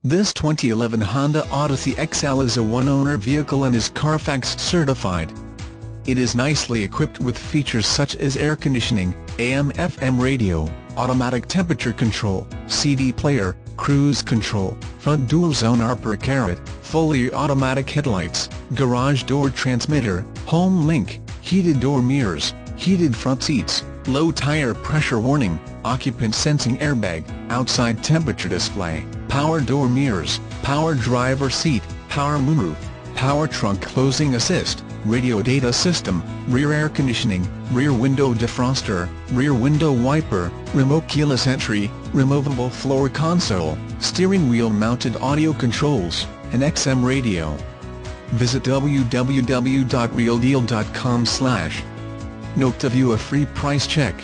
This 2011 Honda Odyssey XL is a one-owner vehicle and is Carfax certified. It is nicely equipped with features such as air conditioning, AM/FM radio, automatic temperature control, CD player, cruise control, front dual-zone ARP carrot, fully automatic headlights, garage door transmitter, home link, heated door mirrors, heated front seats, low tire pressure warning, occupant sensing airbag, outside temperature display, power door mirrors, power driver seat, power moonroof, power trunk closing assist, radio data system, rear air conditioning, rear window defroster, rear window wiper, remote keyless entry, removable floor console, steering wheel mounted audio controls, and XM radio. Visit www.realdeal.com/. Note to view a free price check.